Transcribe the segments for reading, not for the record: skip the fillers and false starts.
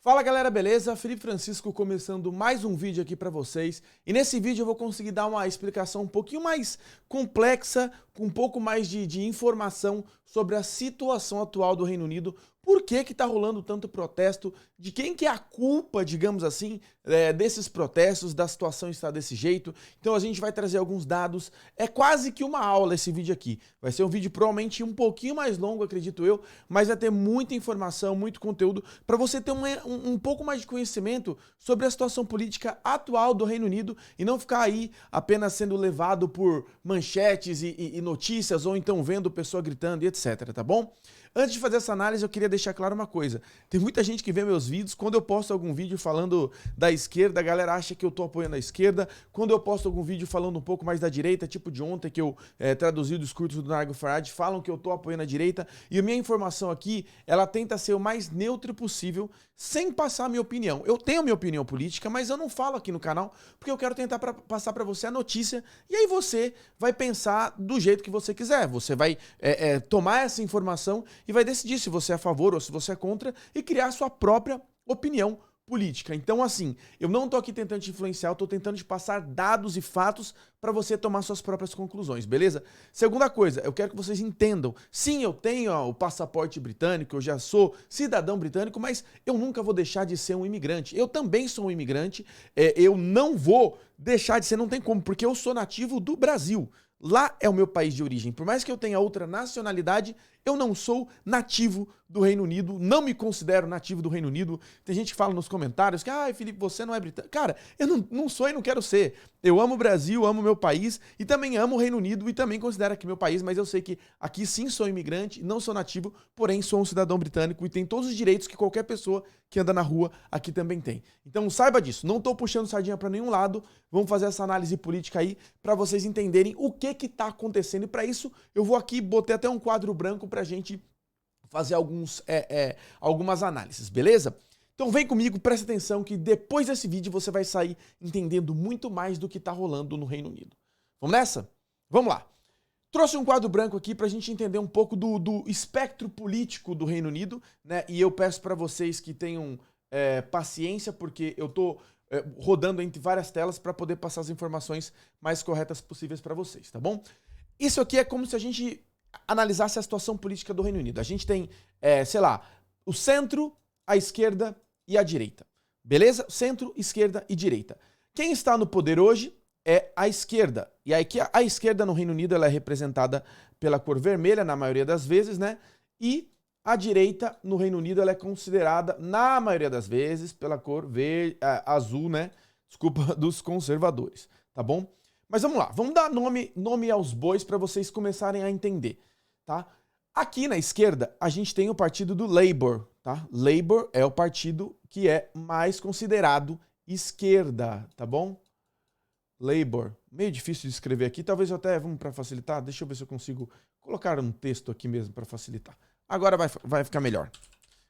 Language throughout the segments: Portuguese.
Fala galera, beleza? Felipe Francisco começando mais um vídeo aqui pra vocês. E nesse vídeo eu vou conseguir dar uma explicação um pouquinho mais complexa, com um pouco mais de informação sobre a situação atual do Reino Unido. Por que que tá rolando tanto protesto? De quem que é a culpa, digamos assim, desses protestos, da situação estar desse jeito? Então a gente vai trazer alguns dados. É quase que uma aula esse vídeo aqui. Vai ser um vídeo provavelmente um pouquinho mais longo, acredito eu, mas vai ter muita informação, muito conteúdo para você ter um pouco mais de conhecimento sobre a situação política atual do Reino Unido e não ficar aí apenas sendo levado por manchetes e notícias ou então vendo pessoa gritando e etc, tá bom? Antes de fazer essa análise, eu queria deixar claro uma coisa. Tem muita gente que vê meus vídeos, quando eu posto algum vídeo falando da esquerda, a galera acha que eu tô apoiando a esquerda. Quando eu posto algum vídeo falando um pouco mais da direita, tipo de ontem que eu traduzi o discurso do Nigel Farage, falam que eu tô apoiando a direita. E a minha informação aqui, ela tenta ser o mais neutro possível, sem passar a minha opinião. Eu tenho a minha opinião política, mas eu não falo aqui no canal, porque eu quero tentar passar pra você a notícia, e aí você vai pensar do jeito que você quiser. Você vai tomar essa informação e vai decidir se você é a favor ou se você é contra e criar a sua própria opinião política. Então, assim, eu não tô aqui tentando te influenciar, eu tô tentando te passar dados e fatos para você tomar suas próprias conclusões, beleza? Segunda coisa, eu quero que vocês entendam. Sim, eu tenho o passaporte britânico, eu já sou cidadão britânico, mas eu nunca vou deixar de ser um imigrante. Eu também sou um imigrante, eu não vou deixar de ser, não tem como, porque eu sou nativo do Brasil. Lá é o meu país de origem. Por mais que eu tenha outra nacionalidade, eu não sou nativo do Reino Unido, não me considero nativo do Reino Unido. Tem gente que fala nos comentários que, Felipe, você não é britânico. Cara, eu não sou e não quero ser. Eu amo o Brasil, amo meu país e também amo o Reino Unido e também considero aqui meu país, mas eu sei que aqui sim sou imigrante, não sou nativo, porém sou um cidadão britânico e tenho todos os direitos que qualquer pessoa que anda na rua aqui também tem. Então saiba disso, não tô puxando sardinha pra nenhum lado, vamos fazer essa análise política aí pra vocês entenderem o que tá acontecendo e pra isso eu vou aqui, botei até um quadro branco pra gente fazer algumas análises, beleza? Então vem comigo, presta atenção que depois desse vídeo você vai sair entendendo muito mais do que tá rolando no Reino Unido. Vamos nessa? Vamos lá. Trouxe um quadro branco aqui pra gente entender um pouco do espectro político do Reino Unido, né? E eu peço pra vocês que tenham paciência, porque eu tô rodando entre várias telas pra poder passar as informações mais corretas possíveis pra vocês, tá bom? Isso aqui é como se a gente analisasse a situação política do Reino Unido. A gente tem, sei lá, o centro, a esquerda e a direita. Beleza? Centro, esquerda e direita. Quem está no poder hoje é a esquerda. E aí a esquerda no Reino Unido ela é representada pela cor vermelha, na maioria das vezes, né? E a direita no Reino Unido ela é considerada, na maioria das vezes, pela cor azul, né? Desculpa, dos conservadores. Tá bom? Mas vamos lá, vamos dar nome aos bois para vocês começarem a entender, tá? Aqui na esquerda, a gente tem o partido do Labour, tá? Labour é o partido que é mais considerado esquerda, tá bom? Labour, meio difícil de escrever aqui, talvez eu até, vamos para facilitar, deixa eu ver se eu consigo colocar um texto aqui mesmo para facilitar. Agora vai ficar melhor,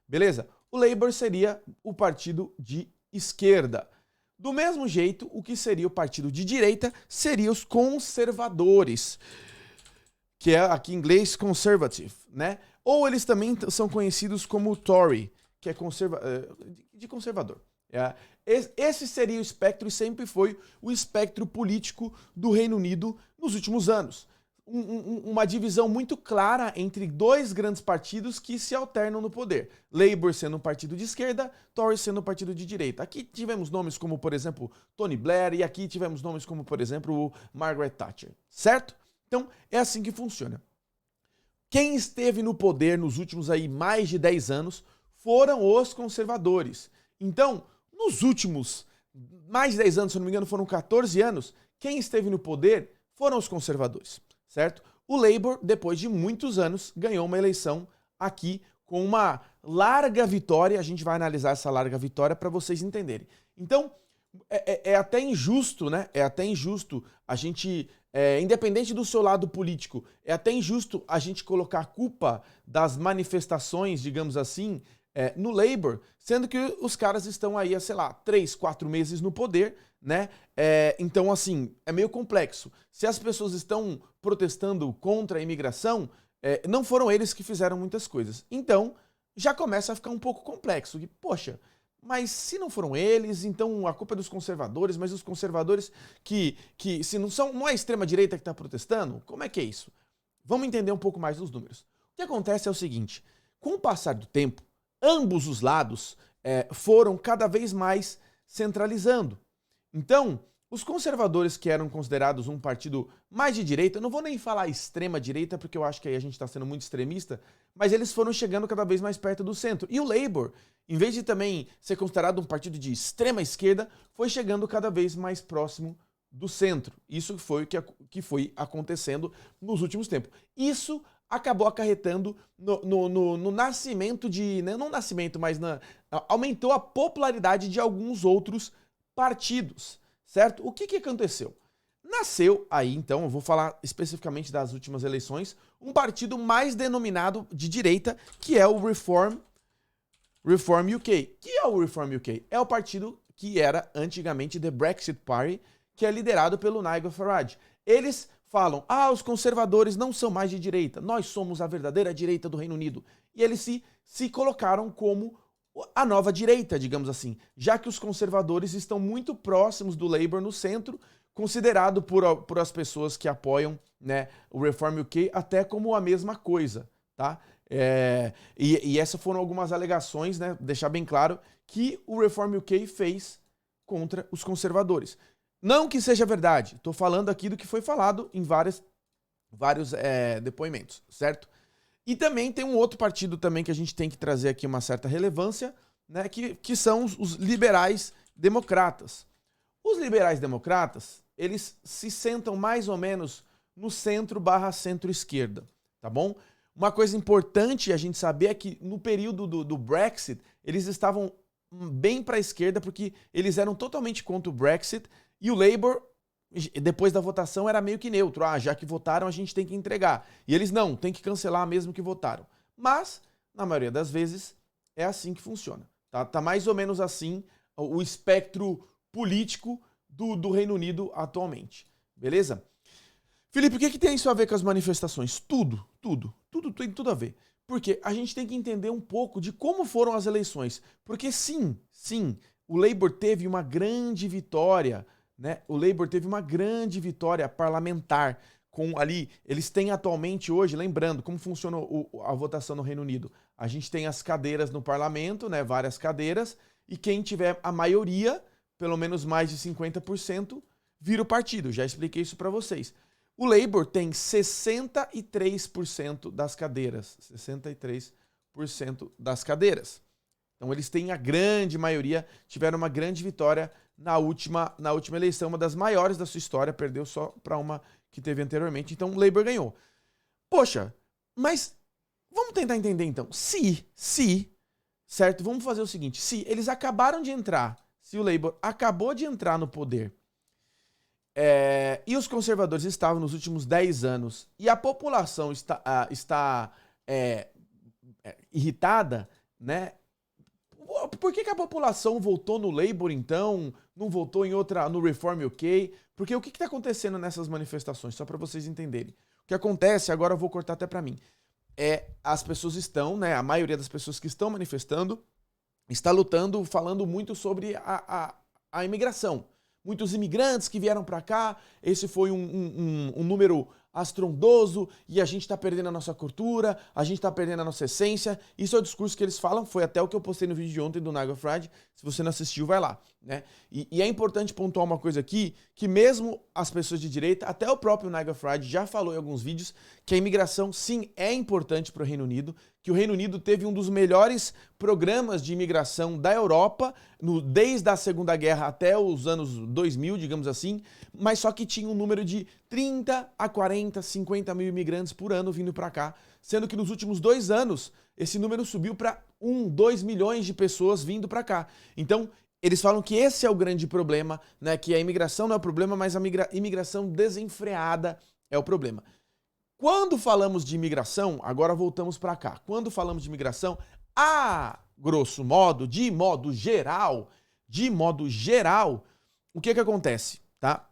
beleza? O Labour seria o partido de esquerda. Do mesmo jeito, o que seria o partido de direita seria os conservadores, que é aqui em inglês conservative, né? Ou eles também são conhecidos como Tory, que é de conservador. Esse seria o espectro e sempre foi o espectro político do Reino Unido nos últimos anos. Uma divisão muito clara entre dois grandes partidos que se alternam no poder. Labour sendo um partido de esquerda, Tory sendo um partido de direita. Aqui tivemos nomes como, por exemplo, Tony Blair e aqui tivemos nomes como, por exemplo, o Margaret Thatcher, certo? Então, é assim que funciona. Quem esteve no poder nos últimos aí mais de 10 anos foram os conservadores. Então, nos últimos mais de 10 anos, se eu não me engano, foram 14 anos, quem esteve no poder foram os conservadores. Certo? O Labour, depois de muitos anos, ganhou uma eleição aqui com uma larga vitória. A gente vai analisar essa larga vitória para vocês entenderem. Então, é até injusto, né? É até injusto a gente, independente do seu lado político, é até injusto a gente colocar a culpa das manifestações, digamos assim, no Labour, sendo que os caras estão aí há, sei lá, 3, 4 meses no poder, né? Então, assim, é meio complexo. Se as pessoas estão protestando contra a imigração, não foram eles que fizeram muitas coisas. Então, já começa a ficar um pouco complexo. E, poxa, mas se não foram eles, então a culpa é dos conservadores, mas os conservadores que se não é a extrema-direita que está protestando, como é que é isso? Vamos entender um pouco mais dos números. O que acontece é o seguinte, com o passar do tempo, ambos os lados foram cada vez mais centralizando. Então, os conservadores, que eram considerados um partido mais de direita, eu não vou nem falar extrema-direita, porque eu acho que aí a gente está sendo muito extremista, mas eles foram chegando cada vez mais perto do centro. E o Labour, em vez de também ser considerado um partido de extrema-esquerda, foi chegando cada vez mais próximo do centro. Isso foi o que foi acontecendo nos últimos tempos. Isso acabou acarretando no nascimento de... Não nascimento, mas aumentou a popularidade de alguns outros partidos. Certo? O que aconteceu? Nasceu aí, então, eu vou falar especificamente das últimas eleições, um partido mais denominado de direita, que é o Reform UK. Que é o Reform UK? É o partido que era antigamente The Brexit Party, que é liderado pelo Nigel Farage. Eles falam, os conservadores não são mais de direita, nós somos a verdadeira direita do Reino Unido. E eles se colocaram como a nova direita, digamos assim, já que os conservadores estão muito próximos do Labour no centro, considerado por as pessoas que apoiam, né, o Reform UK até como a mesma coisa, tá? E essas foram algumas alegações, né, deixar bem claro, que o Reform UK fez contra os conservadores. Não que seja verdade, estou falando aqui do que foi falado em vários depoimentos, certo? E também tem um outro partido também que a gente tem que trazer aqui uma certa relevância, né, que são os liberais democratas. Os liberais democratas, eles se sentam mais ou menos no centro/centro-esquerda, tá bom? Uma coisa importante a gente saber é que no período do Brexit, eles estavam bem para a esquerda porque eles eram totalmente contra o Brexit e o Labour, depois da votação, era meio que neutro. Já que votaram, a gente tem que entregar. E eles não, tem que cancelar mesmo que votaram. Mas, na maioria das vezes, é assim que funciona. Tá mais ou menos assim o espectro político do Reino Unido atualmente. Beleza? Felipe, o que tem isso a ver com as manifestações? Tudo tem tudo a ver. Porque a gente tem que entender um pouco de como foram as eleições. Porque sim, o Labour teve uma grande vitória, né? O Labour teve uma grande vitória parlamentar com ali, eles têm atualmente hoje, lembrando como funciona a votação no Reino Unido, a gente tem as cadeiras no parlamento, né, várias cadeiras, e quem tiver a maioria, pelo menos mais de 50%, vira o partido, já expliquei isso para vocês. O Labour tem 63% das cadeiras, 63% das cadeiras. Então eles têm a grande maioria, tiveram uma grande vitória na última eleição, uma das maiores da sua história, perdeu só para uma que teve anteriormente, então o Labour ganhou. Poxa, mas vamos tentar entender então, certo? Vamos fazer o seguinte, se eles acabaram de entrar, se o Labour acabou de entrar no poder, e os conservadores estavam nos últimos 10 anos, e a população está irritada, né? Por que a população votou no Labour, então, não votou no Reform UK? Porque o que está acontecendo nessas manifestações? Só para vocês entenderem. O que acontece, agora eu vou cortar até para mim, as pessoas estão, né, a maioria das pessoas que estão manifestando, está lutando, falando muito sobre a imigração. Muitos imigrantes que vieram para cá, esse foi um número astrondoso e a gente está perdendo a nossa cultura, a gente está perdendo a nossa essência. Isso é o discurso que eles falam, foi até o que eu postei no vídeo de ontem do Nigel Farage. Se você não assistiu, vai lá, né? E é importante pontuar uma coisa aqui, que mesmo as pessoas de direita, até o próprio Nigel Farage já falou em alguns vídeos, que a imigração sim é importante para o Reino Unido, que o Reino Unido teve um dos melhores programas de imigração da Europa, desde a Segunda Guerra até os anos 2000, digamos assim, mas só que tinha um número de 30 a 40, 50 mil imigrantes por ano vindo para cá, sendo que nos últimos 2 anos esse número subiu para 2 milhões de pessoas vindo para cá. Então, eles falam que esse é o grande problema, né? Que a imigração não é o problema, mas a imigração desenfreada é o problema. Quando falamos de imigração, agora voltamos para cá. Quando falamos de imigração, grosso modo, de modo geral, o que acontece, tá?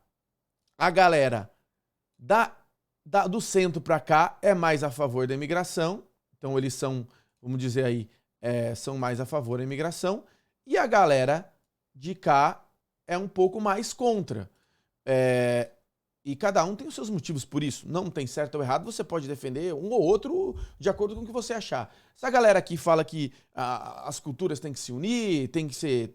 A galera do centro para cá é mais a favor da imigração, então eles são, vamos dizer aí, são mais a favor da imigração, e a galera de cá é um pouco mais contra. E cada um tem os seus motivos por isso. Não tem certo ou errado, você pode defender um ou outro de acordo com o que você achar. Essa galera aqui fala que as culturas têm que se unir, tem que ser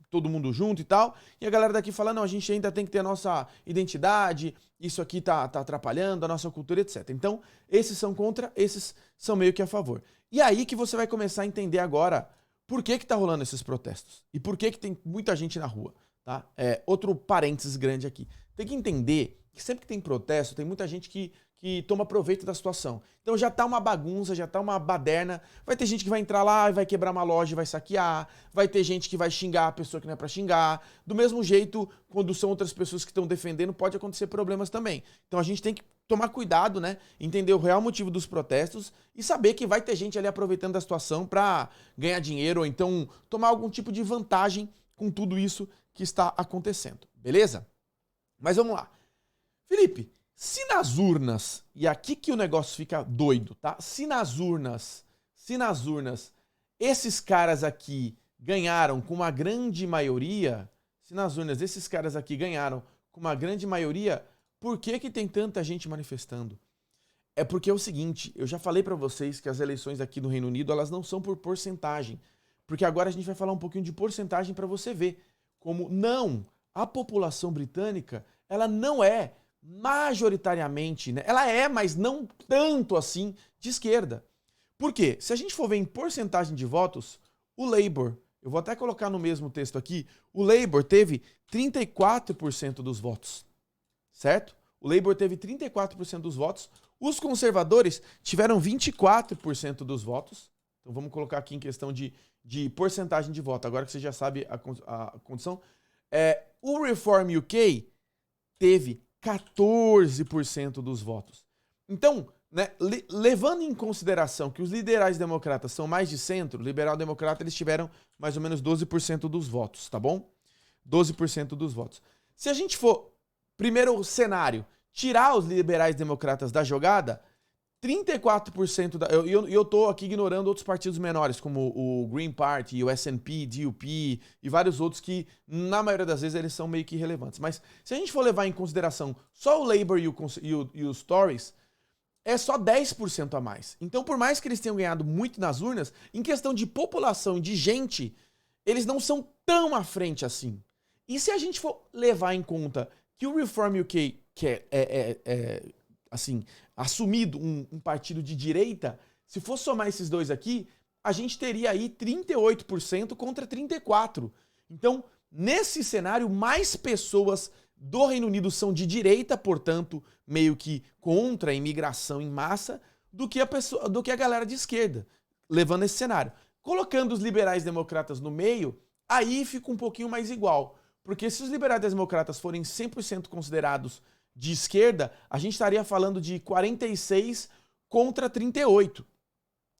todo mundo junto e tal. E a galera daqui fala, não, a gente ainda tem que ter a nossa identidade, isso aqui tá atrapalhando a nossa cultura, etc. Então, esses são contra, esses são meio que a favor. E aí que você vai começar a entender agora por que tá rolando esses protestos. E por que tem muita gente na rua, tá? Outro parênteses grande aqui. Tem que entender que sempre que tem protesto, tem muita gente que toma proveito da situação. Então já tá uma bagunça, já tá uma baderna. Vai ter gente que vai entrar lá e vai quebrar uma loja e vai saquear. Vai ter gente que vai xingar a pessoa que não é pra xingar. Do mesmo jeito, quando são outras pessoas que estão defendendo, pode acontecer problemas também. Então a gente tem que tomar cuidado, né? Entender o real motivo dos protestos e saber que vai ter gente ali aproveitando da situação pra ganhar dinheiro ou então tomar algum tipo de vantagem com tudo isso que está acontecendo. Beleza? Mas vamos lá. Felipe, se nas urnas, e aqui que o negócio fica doido, tá? Se nas urnas, esses caras aqui ganharam com uma grande maioria, se nas urnas esses caras aqui ganharam com uma grande maioria, por que tem tanta gente manifestando? É porque é o seguinte, eu já falei pra vocês que as eleições aqui no Reino Unido, elas não são por porcentagem. Porque agora a gente vai falar um pouquinho de porcentagem pra você ver como não, a população britânica, ela não é majoritariamente, né? Ela é, mas não tanto assim, de esquerda. Por quê? Se a gente for ver em porcentagem de votos, o Labour, eu vou até colocar no mesmo texto aqui, o Labour teve 34% dos votos, certo? O Labour teve 34% dos votos, os conservadores tiveram 24% dos votos. Então vamos colocar aqui em questão de porcentagem de voto, agora que você já sabe a condição. O Reform UK teve 14% dos votos. Então, né, levando em consideração que os liberais democratas são mais de centro, liberal-democrata, eles tiveram mais ou menos 12% dos votos, tá bom? 12% dos votos. Se a gente for, primeiro cenário, tirar os liberais-democratas da jogada, 34% eu tô aqui ignorando outros partidos menores, como o Green Party, o SNP, DUP e vários outros que, na maioria das vezes, eles são meio que irrelevantes. Mas se a gente for levar em consideração só o Labour e os Tories, é só 10% a mais. Então, por mais que eles tenham ganhado muito nas urnas, em questão de população, de gente, eles não são tão à frente assim. E se a gente for levar em conta que o Reform UK, que assim, assumido um partido de direita, se for somar esses dois aqui, a gente teria aí 38% contra 34%. Então, nesse cenário, mais pessoas do Reino Unido são de direita, portanto, meio que contra a imigração em massa, do que a galera de esquerda, levando esse cenário. Colocando os liberais democratas no meio, aí fica um pouquinho mais igual. Porque se os liberais democratas forem 100% considerados de esquerda, a gente estaria falando de 46 contra 38.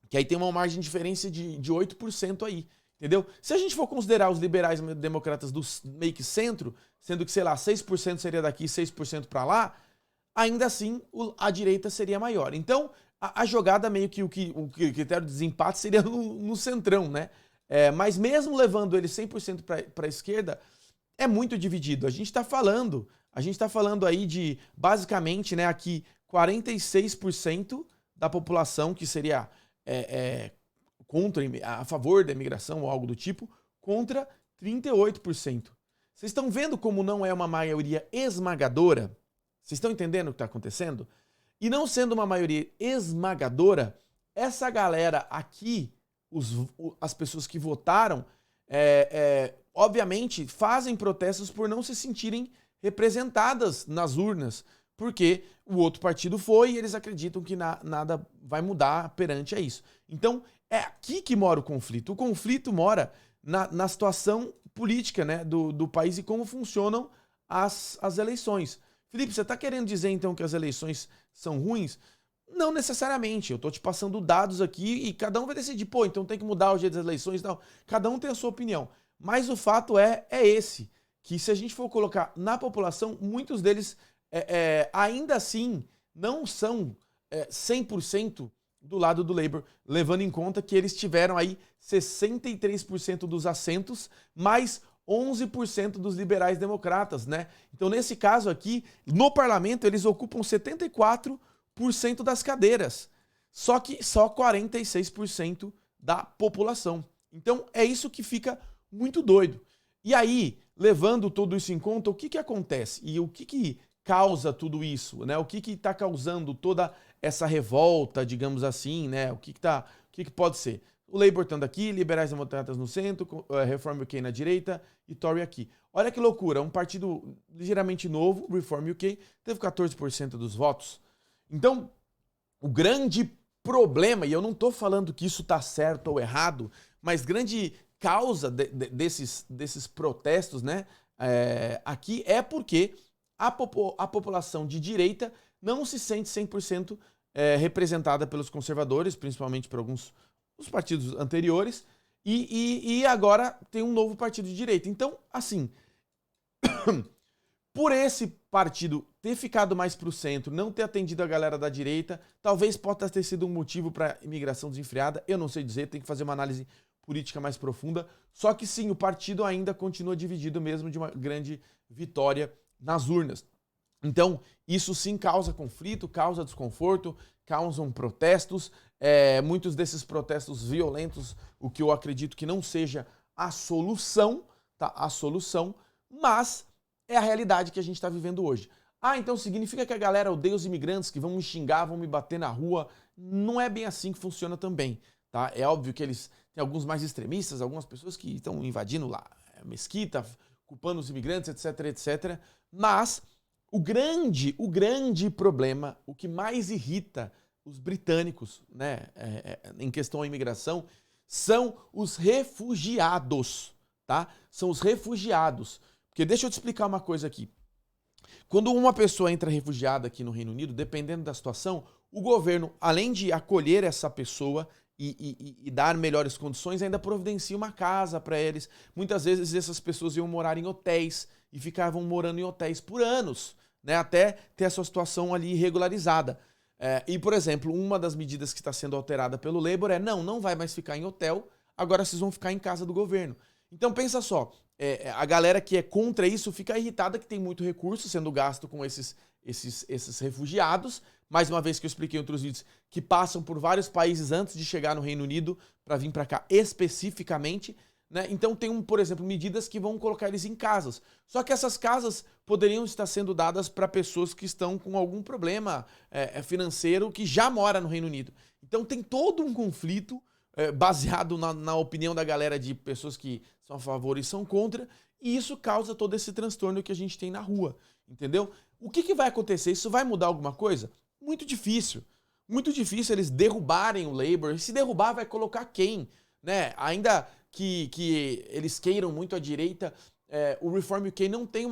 Que aí tem uma margem de diferença de 8% aí, entendeu? Se a gente for considerar os liberais democratas do meio que centro, sendo que, sei lá, 6% seria daqui e 6% para lá, ainda assim a direita seria maior. Então, a jogada meio que o critério de desempate seria no centrão, né? Mas mesmo levando ele 100% para a esquerda, é muito dividido. A gente está falando aí de, basicamente, né, aqui 46% da população que seria a favor da imigração ou algo do tipo, contra 38%. Vocês estão vendo como não é uma maioria esmagadora? Vocês estão entendendo o que está acontecendo? E não sendo uma maioria esmagadora, essa galera aqui, as pessoas que votaram, obviamente fazem protestos por não se sentirem representadas nas urnas, porque o outro partido foi e eles acreditam que nada vai mudar perante a isso. Então, é aqui que mora o conflito. O conflito mora na situação política, né, do país e como funcionam as eleições. Felipe, você está querendo dizer então que as eleições são ruins? Não necessariamente. Eu estou te passando dados aqui e cada um vai decidir, pô, então tem que mudar o jeito das eleições e tal. Cada um tem a sua opinião. Mas o fato é esse, que se a gente for colocar na população, muitos deles ainda assim não são 100% do lado do Labour, levando em conta que eles tiveram aí 63% dos assentos, mais 11% dos liberais democratas, né? Então, nesse caso aqui, no parlamento, eles ocupam 74% das cadeiras, só que só 46% da população. Então, é isso que fica muito doido. E aí, levando tudo isso em conta, o que que acontece? E o que que causa tudo isso, né? O que que está causando toda essa revolta, digamos assim, né? O que que pode ser? O Labour estando aqui, liberais democratas no centro, Reform UK na direita e Tory aqui. Olha que loucura, um partido ligeiramente novo, Reform UK, teve 14% dos votos. Então, o grande problema, e eu não estou falando que isso está certo ou errado, mas grande causa desses protestos, né, aqui é porque a população de direita não se sente 100% representada pelos conservadores, principalmente por alguns os partidos anteriores, e agora tem um novo partido de direita. Então, assim, por esse partido ter ficado mais para o centro, não ter atendido a galera da direita, talvez possa ter sido um motivo para a imigração desenfreada, eu não sei dizer, tem que fazer uma análise política mais profunda, só que sim, o partido ainda continua dividido mesmo de uma grande vitória nas urnas. Então, isso sim causa conflito, causa desconforto, causam protestos, muitos desses protestos violentos, o que eu acredito que não seja a solução, tá? A solução, mas é a realidade que a gente está vivendo hoje. Ah, então significa que a galera odeia os imigrantes, que vão me xingar, vão me bater na rua. Não é bem assim que funciona também, tá? É óbvio que eles têm alguns mais extremistas, algumas pessoas que estão invadindo lá a mesquita, culpando os imigrantes, etc, etc. Mas o grande problema, o que mais irrita os britânicos, né, em questão à imigração, são os refugiados, tá? São os refugiados. Porque deixa eu te explicar uma coisa aqui. Quando uma pessoa entra refugiada aqui no Reino Unido, dependendo da situação, o governo, além de acolher essa pessoa e dar melhores condições, ainda providencia uma casa para eles. Muitas vezes essas pessoas iam morar em hotéis e ficavam morando em hotéis por anos, né, até ter a sua situação ali regularizada. E, por exemplo, uma das medidas que está sendo alterada pelo Labour é não vai mais ficar em hotel, agora vocês vão ficar em casa do governo. Então pensa só, a galera que é contra isso fica irritada que tem muito recurso sendo gasto com esses refugiados, mais uma vez que eu expliquei em outros vídeos, que passam por vários países antes de chegar no Reino Unido para vir para cá especificamente, né? Então tem, por exemplo, medidas que vão colocar eles em casas. Só que essas casas poderiam estar sendo dadas para pessoas que estão com algum problema financeiro que já mora no Reino Unido. Então tem todo um conflito baseado na opinião da galera de pessoas que são a favor e são contra, e isso causa todo esse transtorno que a gente tem na rua, entendeu? O que vai acontecer? Isso vai mudar alguma coisa? Muito difícil. Muito difícil eles derrubarem o Labour. E se derrubar, vai colocar quem? Né? Ainda que eles queiram muito a direita, o Reform UK não tem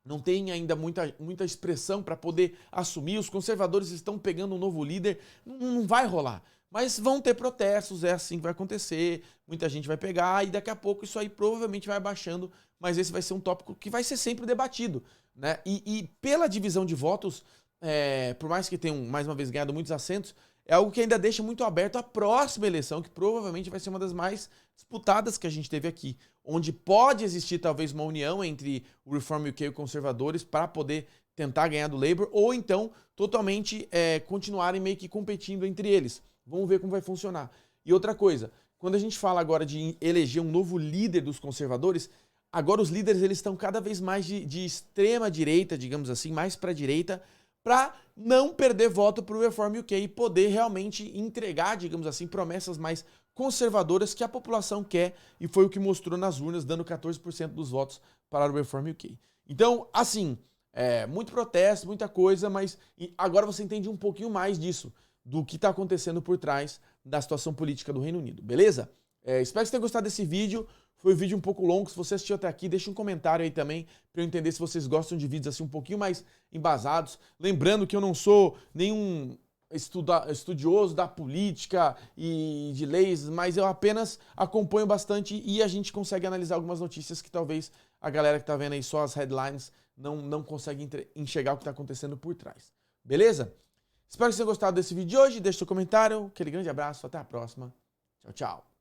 não tem ainda muita expressão para poder assumir. Os conservadores estão pegando um novo líder, não vai rolar. Mas vão ter protestos, é assim que vai acontecer, muita gente vai pegar e daqui a pouco isso aí provavelmente vai abaixando, mas esse vai ser um tópico que vai ser sempre debatido, né? E pela divisão de votos, por mais que tenham, mais uma vez, ganhado muitos assentos, é algo que ainda deixa muito aberto a próxima eleição, que provavelmente vai ser uma das mais disputadas que a gente teve aqui, onde pode existir talvez uma união entre o Reform UK e os conservadores para poder tentar ganhar do Labour, ou então totalmente continuarem meio que competindo entre eles. Vamos ver como vai funcionar. E outra coisa, quando a gente fala agora de eleger um novo líder dos conservadores, agora os líderes eles estão cada vez mais de extrema direita, digamos assim, mais para a direita, para não perder voto para o Reform UK e poder realmente entregar, digamos assim, promessas mais conservadoras que a população quer, e foi o que mostrou nas urnas, dando 14% dos votos para o Reform UK. Então, assim, muito protesto, muita coisa, mas agora você entende um pouquinho mais disso, do que está acontecendo por trás da situação política do Reino Unido, beleza? Espero que você tenha gostado desse vídeo. Foi um vídeo um pouco longo. Se você assistiu até aqui, deixa um comentário aí também para eu entender se vocês gostam de vídeos assim um pouquinho mais embasados. Lembrando que eu não sou nenhum estudioso da política e de leis, mas eu apenas acompanho bastante e a gente consegue analisar algumas notícias que talvez a galera que está vendo aí só as headlines não consegue enxergar o que está acontecendo por trás. Beleza? Espero que você tenha gostado desse vídeo de hoje. Deixe seu comentário. Aquele grande abraço. Até a próxima. Tchau, tchau.